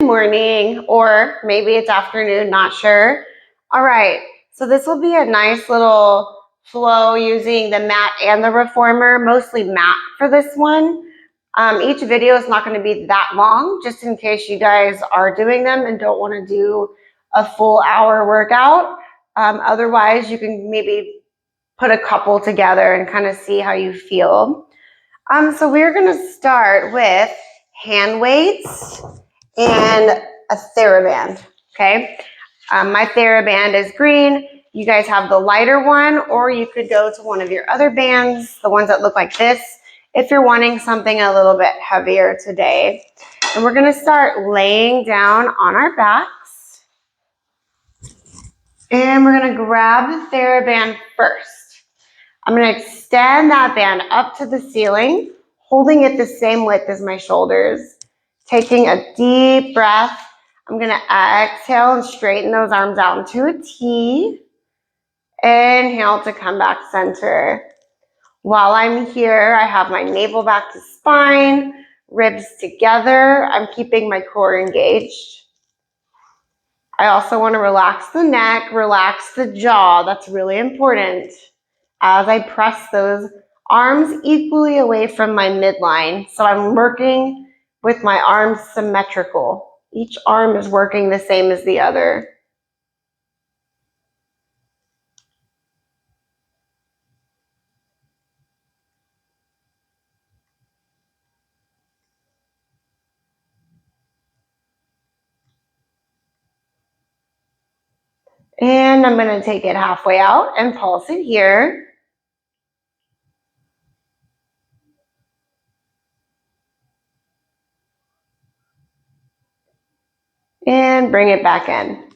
morning, or maybe it's afternoon, not sure. All right, so this will be a nice little flow using the mat and the reformer, mostly mat for this one. Each video is not going to be that long, just in case you guys are doing them and don't want to do a full hour workout. Otherwise, you can maybe put a couple together and kind of see how you feel. So we're going to start with hand weights and a theraband, okay? My theraband is green. You guys have the lighter one, or you could go to one of your other bands, the ones that look like this, if you're wanting something a little bit heavier today. And we're gonna start laying down on our backs. And we're gonna grab the theraband first. I'm gonna extend that band up to the ceiling, holding it the same width as my shoulders. Taking a deep breath, I'm gonna exhale and straighten those arms out into a T. Inhale to come back center. While I'm here, I have my navel back to spine, ribs together. I'm keeping my core engaged. I also want to relax the neck, relax the jaw. That's really important as I press those arms equally away from my midline. So I'm working with my arms symmetrical. Each arm is working the same as the other. And I'm going to take it halfway out and pulse it here. And bring it back in.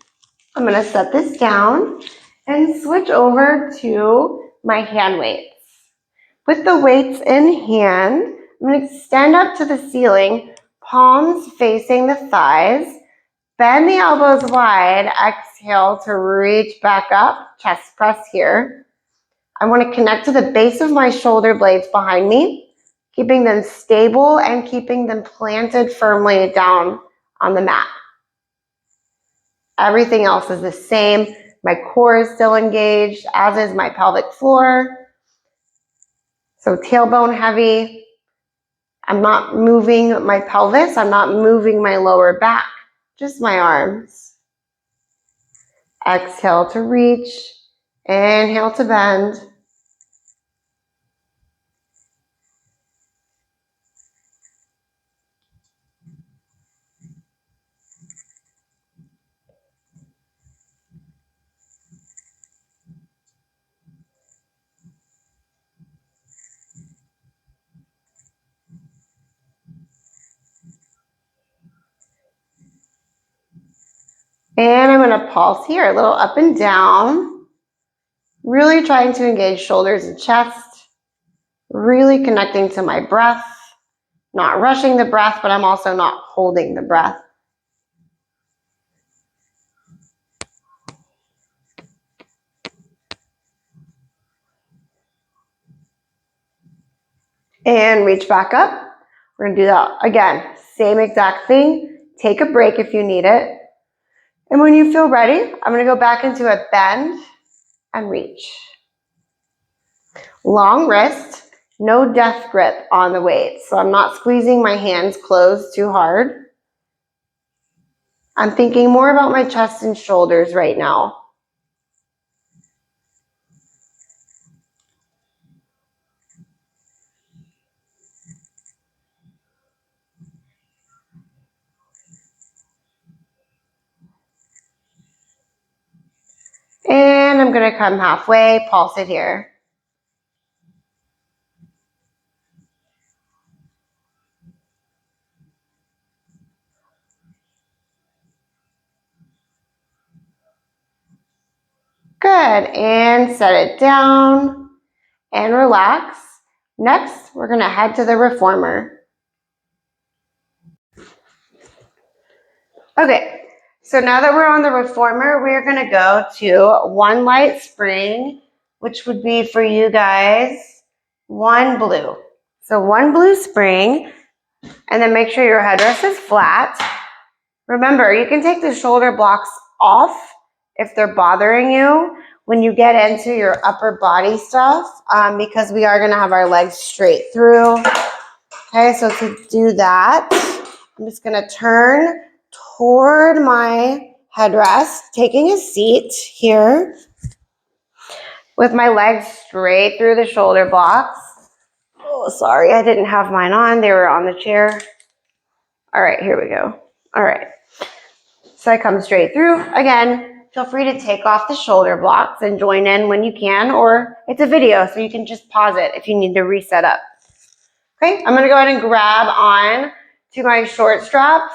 I'm going to set this down and switch over to my hand weights. With the weights in hand, I'm going to extend up to the ceiling, palms facing the thighs. Bend the elbows wide. Exhale to reach back up. Chest press here. I want to connect to the base of my shoulder blades behind me, keeping them stable and keeping them planted firmly down on the mat. Everything else is the same. My core is still engaged, as is my pelvic floor. So tailbone heavy. I'm not moving my pelvis. I'm not moving my lower back, just my arms. Exhale to reach. Inhale to bend. And I'm going to pulse here, a little up and down. Really trying to engage shoulders and chest. Really connecting to my breath. Not rushing the breath, but I'm also not holding the breath. And reach back up. We're going to do that again. Same exact thing. Take a break if you need it. And when you feel ready, I'm going to go back into a bend and reach. Long wrist, no death grip on the weight. So I'm not squeezing my hands closed too hard. I'm thinking more about my chest and shoulders right now. And I'm going to come halfway, pulse it here. Good, and set it down and relax. Next, we're going to head to the reformer. Okay, so now that we're on the reformer, we're going to go to one light spring, which would be for you guys, one blue. So one blue spring, and then make sure your headrest is flat. Remember, you can take the shoulder blocks off if they're bothering you when you get into your upper body stuff, because we are going to have our legs straight through. Okay, so to do that, I'm just going to turn toward my headrest, taking a seat here with my legs straight through the shoulder blocks. Oh, sorry, I didn't have mine on. They were on the chair. All right, here we go. All right. So I come straight through. Again, feel free to take off the shoulder blocks and join in when you can, or it's a video, so you can just pause it if you need to reset up. Okay, I'm gonna go ahead and grab on to my short straps.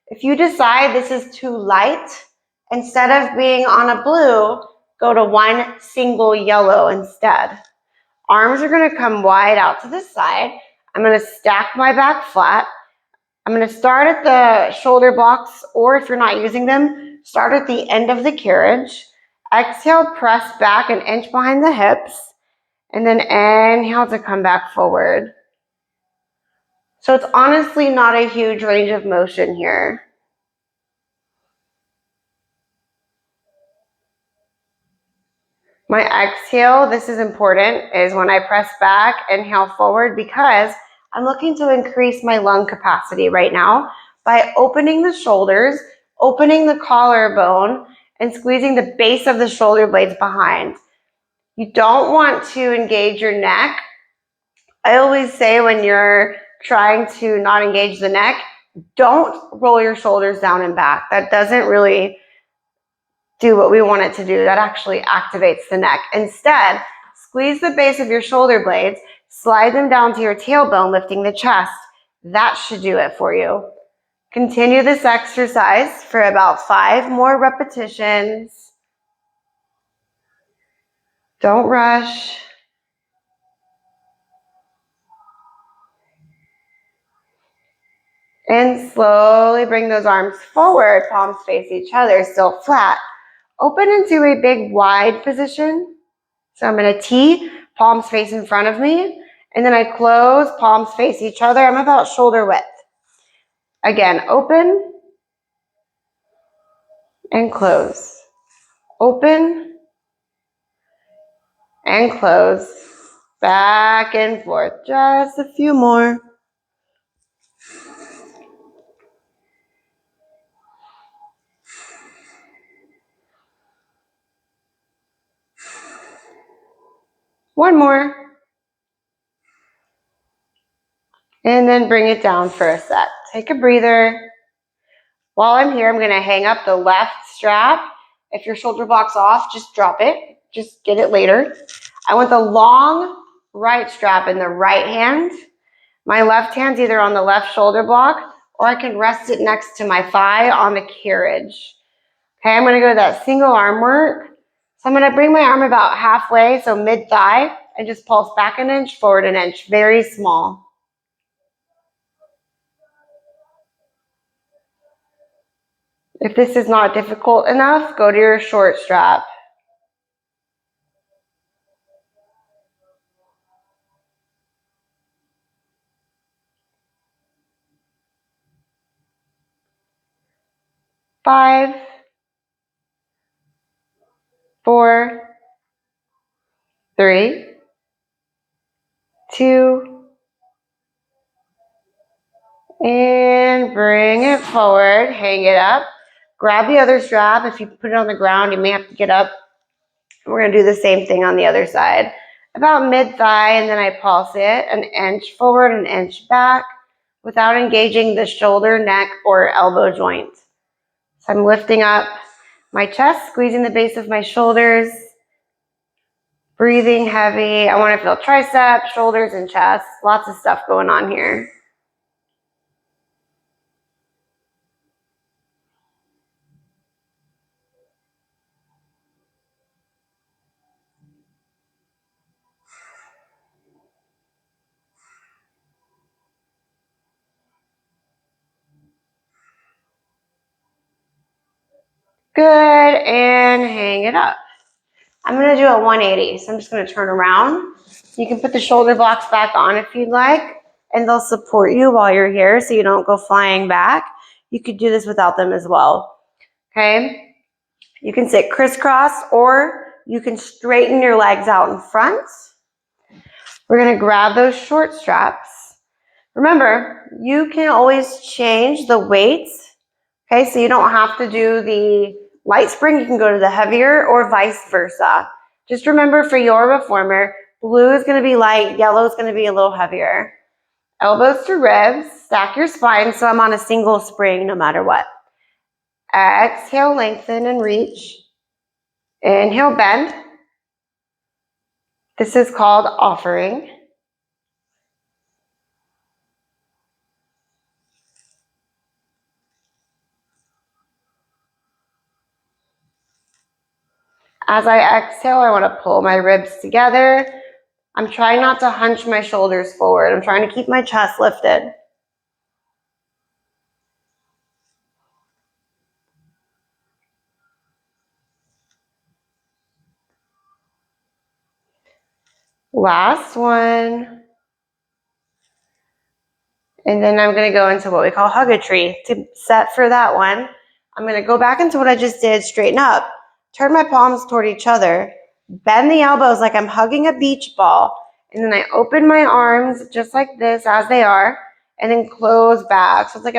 If you decide this is too light, instead of being on a blue, go to one single yellow instead. Arms are gonna come wide out to the side. I'm gonna stack my back flat. I'm going to start at the shoulder blocks, or if you're not using them, start at the end of the carriage. Exhale, press back an inch behind the hips, and then inhale to come back forward. So it's honestly not a huge range of motion here. My exhale, this is important, is when I press back, inhale forward, because I'm looking to increase my lung capacity right now by opening the shoulders, opening the collarbone, and squeezing the base of the shoulder blades behind. You don't want to engage your neck. I always say when you're trying to not engage the neck, don't roll your shoulders down and back. That doesn't really do what we want it to do. That actually activates the neck. Instead, squeeze the base of your shoulder blades, slide them down to your tailbone, lifting the chest. That should do it for you. Continue this exercise for about 5 more repetitions. Don't rush. And slowly bring those arms forward, palms face each other, still flat. Open into a big wide position. So I'm going to T, palms face in front of me, and then I close, palms face each other. I'm about shoulder width. Again, open and close. Open and close. Back and forth. Just a few more. One more. And then bring it down for a sec. Take a breather. While I'm here, I'm going to hang up the left strap. If your shoulder block's off, just drop it. Just get it later. I want the long right strap in the right hand. My left hand's either on the left shoulder block, or I can rest it next to my thigh on the carriage. Okay, I'm going to go to that single arm work. So I'm going to bring my arm about halfway, so mid-thigh, and just pulse back an inch, forward an inch, very small. If this is not difficult enough, go to your short strap. Five, 4, 3, 2, and bring it forward. Hang it up. Grab the other strap. If you put it on the ground, you may have to get up. We're going to do the same thing on the other side. About mid-thigh, and then I pulse it an inch forward, an inch back, without engaging the shoulder, neck, or elbow joint. So I'm lifting up my chest, squeezing the base of my shoulders, breathing heavy. I want to feel triceps, shoulders, and chest. Lots of stuff going on here. Good, and hang it up. I'm going to do a 180, so I'm just going to turn around. You can put the shoulder blocks back on if you'd like, and they'll support you while you're here so you don't go flying back. You could do this without them as well, okay? You can sit crisscross or you can straighten your legs out in front. We're gonna grab those short straps. Remember, you can always change the weights, okay? So you don't have to do the light spring, you can go to the heavier or vice versa. Just remember for your reformer, blue is gonna be light, yellow is gonna be a little heavier. Elbows to ribs, stack your spine so I'm on a single spring no matter what. Exhale, lengthen and reach. Inhale, bend. This is called offering. As I exhale, I want to pull my ribs together. I'm trying not to hunch my shoulders forward. I'm trying to keep my chest lifted. Last one. And then I'm going to go into what we call hug a tree. To set for that one, I'm going to go back into what I just did, straighten up, turn my palms toward each other, bend the elbows like I'm hugging a beach ball, and then I open my arms just like this as they are, and then close back. So it's like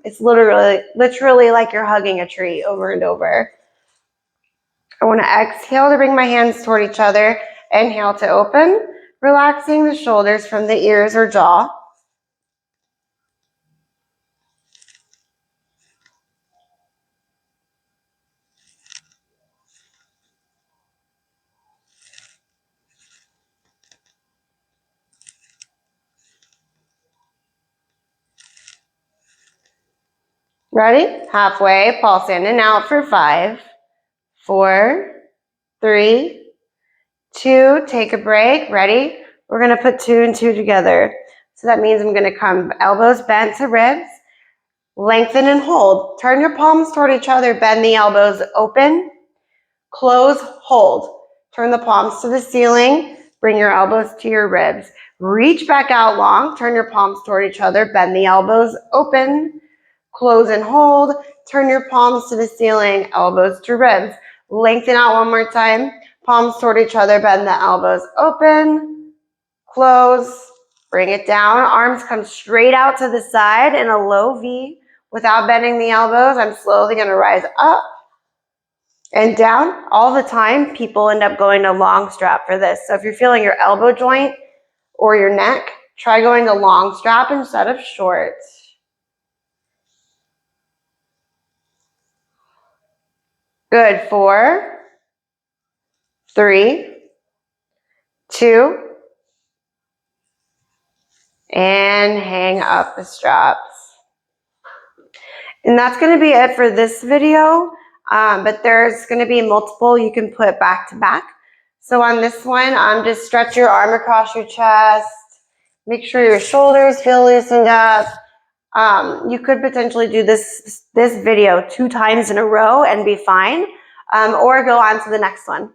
it's literally like you're hugging a tree over and over. I want to exhale to bring my hands toward each other. Inhale to open, relaxing the shoulders from the ears or jaw. Ready? Halfway, pulse in and out for 5, 4, 3, 2, take a break. Ready? We're going to put 2 and 2 together. So that means I'm going to come elbows bent to ribs, lengthen and hold. Turn your palms toward each other, bend the elbows open, close, hold. Turn the palms to the ceiling, bring your elbows to your ribs. Reach back out long, turn your palms toward each other, bend the elbows open, close and hold. Turn your palms to the ceiling, elbows to ribs. Lengthen out one more time. Palms toward each other, bend the elbows open, close, bring it down. Arms come straight out to the side in a low V without bending the elbows. I'm slowly going to rise up and down. All the time, people end up going to long strap for this. So if you're feeling your elbow joint or your neck, try going to long strap instead of short. Good. 4, 3, 2, and hang up the straps. And that's going to be it for this video, but there's going to be multiple you can put back to back. So on this one, just stretch your arm across your chest. Make sure your shoulders feel loosened up. You could potentially do this video 2 times in a row and be fine, or go on to the next one.